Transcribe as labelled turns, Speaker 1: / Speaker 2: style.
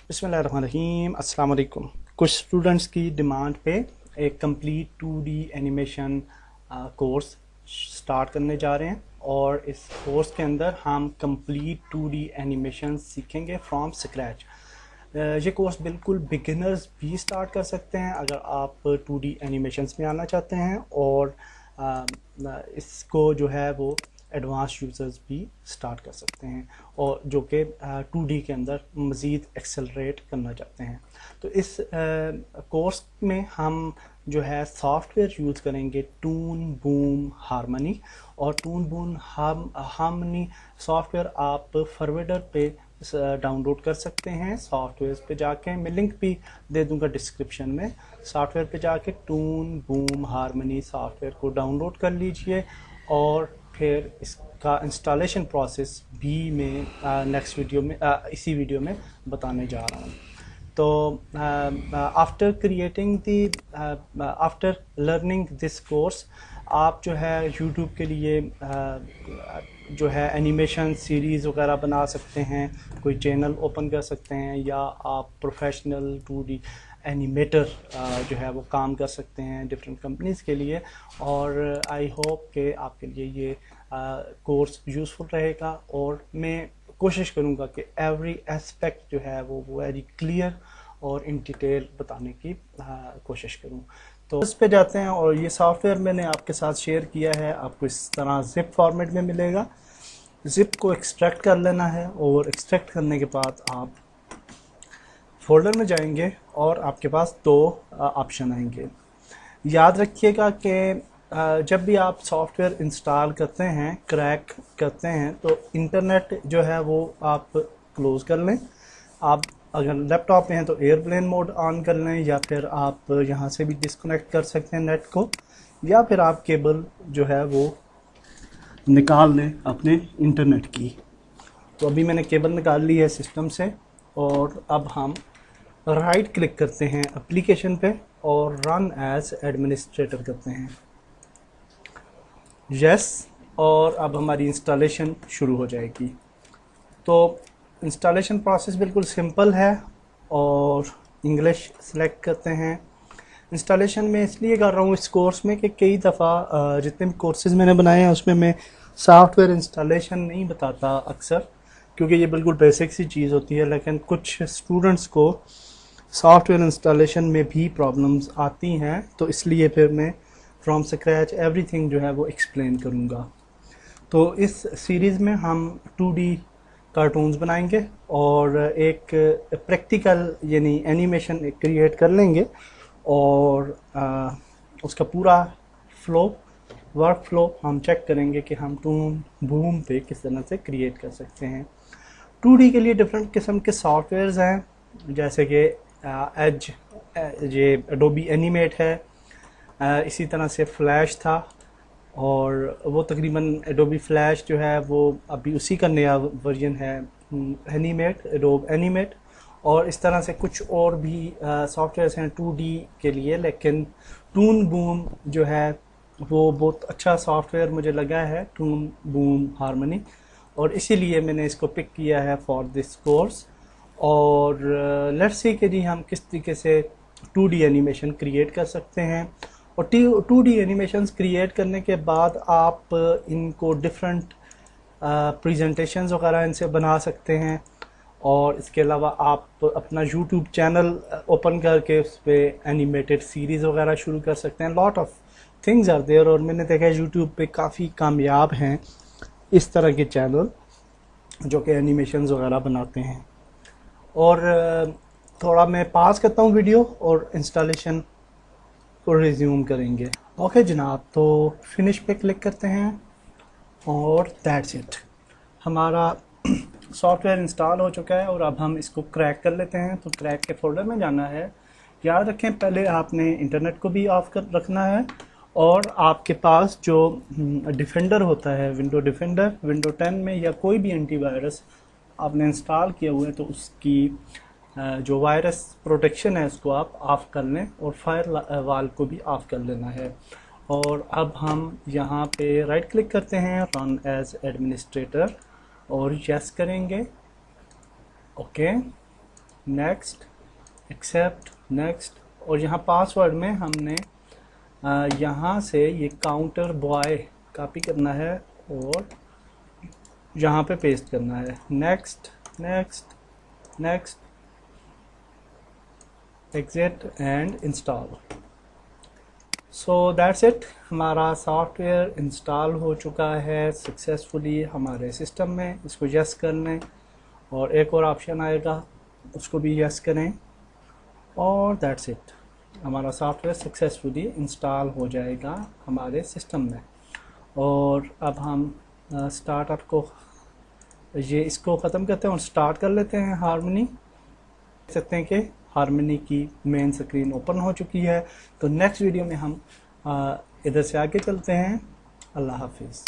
Speaker 1: बिस्मिल्लाहिर्रहमानिर्रहीम, अस्सलाम वालेकुम। कुछ स्टूडेंट्स की डिमांड पे एक complete 2D animation course start करने जा रहे हैं और इस कोर्स के अंदर हम कंप्लीट 2D एनिमेशन सीखेंगे फ्रॉम स्क्रैच। ये कोर्स बिल्कुल बिगिनर्स भी स्टार्ट कर सकते हैं अगर आप 2D एनिमेशंस में आना चाहते हैं, और इसको जो है वो एडवांस यूज़र्स भी स्टार्ट कर सकते हैं और जो कि 2D के अंदर मज़ीद एक्सेलरेट करना चाहते हैं। तो इस कोर्स में हम जो है सॉफ्टवेयर यूज़ करेंगे टून बूम हार्मनी, और टून बूम हार्मनी सॉफ्टवेयर आप फॉरवर्डर पे डाउनलोड कर सकते हैं। सॉफ्टवेयर पे जाके मैं लिंक भी दे दूंगा डिस्क्रिप्शन में। सॉफ्टवेयर पे जाके टून बूम हार्मनी सॉफ्टवेयर को डाउनलोड कर लीजिए, और फिर इसका इंस्टॉलेशन प्रोसेस भी मैं नेक्स्ट वीडियो में इसी वीडियो में बताने जा रहा हूँ। तो after creating the after learning this course, आप जो है यूट्यूब के लिए जो है एनिमेशन सीरीज़ वगैरह बना सकते हैं, कोई चैनल ओपन कर सकते हैं, या आप प्रोफेशनल 2D एनिमेटर जो है वो काम कर सकते हैं डिफरेंट कंपनीज़ के लिए। और आई होप कि आपके लिए ये कोर्स यूज़फुल रहेगा, और मैं कोशिश करूँगा कि एवरी एस्पेक्ट जो है वो वेरी क्लियर और इन डिटेल बताने की कोशिश करूँ। तो इस पे जाते हैं, और ये सॉफ्टवेयर मैंने आपके साथ शेयर किया है, आपको इस तरह जिप फॉर्मेट में मिलेगा। जिप को एक्सट्रैक्ट कर लेना है, और एक्सट्रैक्ट करने के बाद आप फोल्डर में जाएंगे और आपके पास दो ऑप्शन आएंगे। याद रखिएगा कि जब भी आप सॉफ्टवेयर इंस्टॉल करते हैं, क्रैक करते हैं, तो इंटरनेट जो है वो आप क्लोज़ कर लें। आप अगर लैपटॉप में हैं तो एयरप्लेन मोड ऑन कर लें, या फिर आप यहाँ से भी डिस्कनेक्ट कर सकते हैं नेट को, या फिर आप केबल जो है वो निकाल लें अपने इंटरनेट की। तो अभी मैंने केबल निकाल ली है सिस्टम से, और अब हम राइट क्लिक करते हैं एप्लीकेशन पे और रन एज एडमिनिस्ट्रेटर करते हैं, यस। और अब हमारी इंस्टॉलेशन शुरू हो जाएगी। तो इंस्टॉलेशन प्रोसेस बिल्कुल सिंपल है, और इंग्लिश सेलेक्ट करते हैं। इंस्टॉलेशन में इसलिए कर रहा हूँ इस कोर्स में कि कई दफ़ा जितने भी कोर्सेज़ मैंने बनाए हैं उसमें मैं सॉफ्टवेयर इंस्टॉलेशन नहीं बताता अक्सर, क्योंकि ये बिल्कुल बेसिक सी चीज़ होती है, लेकिन कुछ स्टूडेंट्स को सॉफ्टवेयर इंस्टॉलेशन में भी प्रॉब्लम्स आती हैं, तो इसलिए फिर मैं फ्रॉम स्क्रैच एवरीथिंग जो है वो एक्सप्लेन करूँगा। तो इस सीरीज़ में हम 2D कार्टून्स बनाएंगे और एक प्रैक्टिकल यानी एनिमेशन क्रिएट कर लेंगे, और उसका पूरा वर्क फ्लो हम चेक करेंगे कि हम टून बूम पे किस तरह से क्रिएट कर सकते हैं। 2D के लिए डिफरेंट किस्म के सॉफ्टवेयर्स हैं, जैसे कि एज ये एडोबी एनिमेट है, इसी तरह से फ्लैश था, और वो तकरीबन एडोबी फ्लैश जो है वो अभी उसी का नया वर्जन है एनिमेट, एडोब एनिमेट। और इस तरह से कुछ और भी सॉफ्टवेयर्स हैं 2D के लिए, लेकिन टून बूम जो है वो बहुत अच्छा सॉफ्टवेयर मुझे लगा है, टून बूम हार्मनी, और इसीलिए मैंने इसको पिक किया है फॉर दिस कोर्स। और लेट्स सी कि जी हम किस तरीके से 2D एनिमेशन क्रिएट कर सकते हैं। और 2D एनिमेशंस क्रिएट करने के बाद आप इनको डिफरेंट प्रेजेंटेशंस वगैरह इनसे बना सकते हैं, और इसके अलावा आप अपना यूट्यूब चैनल ओपन करके उस पर एनिमेटेड सीरीज़ वगैरह शुरू कर सकते हैं। Lot of things are there, और मैंने देखा है यूट्यूब पे काफ़ी कामयाब हैं इस तरह के चैनल जो कि एनिमेशंस वगैरह बनाते हैं। और थोड़ा मैं पास करता हूँ वीडियो और इंस्टॉलेशन को रिज्यूम करेंगे। ओके जनाब, तो फिनिश पे क्लिक करते हैं, और दैट्स इट, हमारा सॉफ्टवेयर इंस्टॉल हो चुका है। और अब हम इसको क्रैक कर लेते हैं। तो क्रैक के फोल्डर में जाना है। याद रखें पहले आपने इंटरनेट को भी ऑफ कर रखना है, और आपके पास जो डिफेंडर होता है, विंडो डिफेंडर, विंडो 10 में या कोई भी एंटीवायरस आपने इंस्टॉल किया हुआ है, तो उसकी जो वायरस प्रोटेक्शन है उसको आप ऑफ़ कर लें, और फायर वाल को भी ऑफ़ कर लेना है। और अब हम यहाँ पे राइट क्लिक करते हैं, रन एज एडमिनिस्ट्रेटर, और यस करेंगे। Okay, next, accept, next. और यहाँ पासवर्ड में हमने यहाँ से ये काउंटर बॉय कॉपी करना है और यहाँ पे पेस्ट करना है। Next, next, next, exit and install. So that's it, हमारा सॉफ्टवेयर इंस्टॉल हो चुका है सक्सेसफुली हमारे सिस्टम में। इसको यस कर लें और एक और ऑप्शन आएगा उसको भी यस करें और दैट्स इट, हमारा सॉफ्टवेयर सक्सेसफुली इंस्टॉल हो जाएगा हमारे सिस्टम में। और अब हम स्टार्टअप को इसको ख़त्म करते हैं और स्टार्ट कर लेते हैं हार्मनी। देख सकते हैं कि हार्मनी की मेन स्क्रीन ओपन हो चुकी है। तो नेक्स्ट वीडियो में हम इधर से आगे चलते हैं। अल्लाह हाफिज़।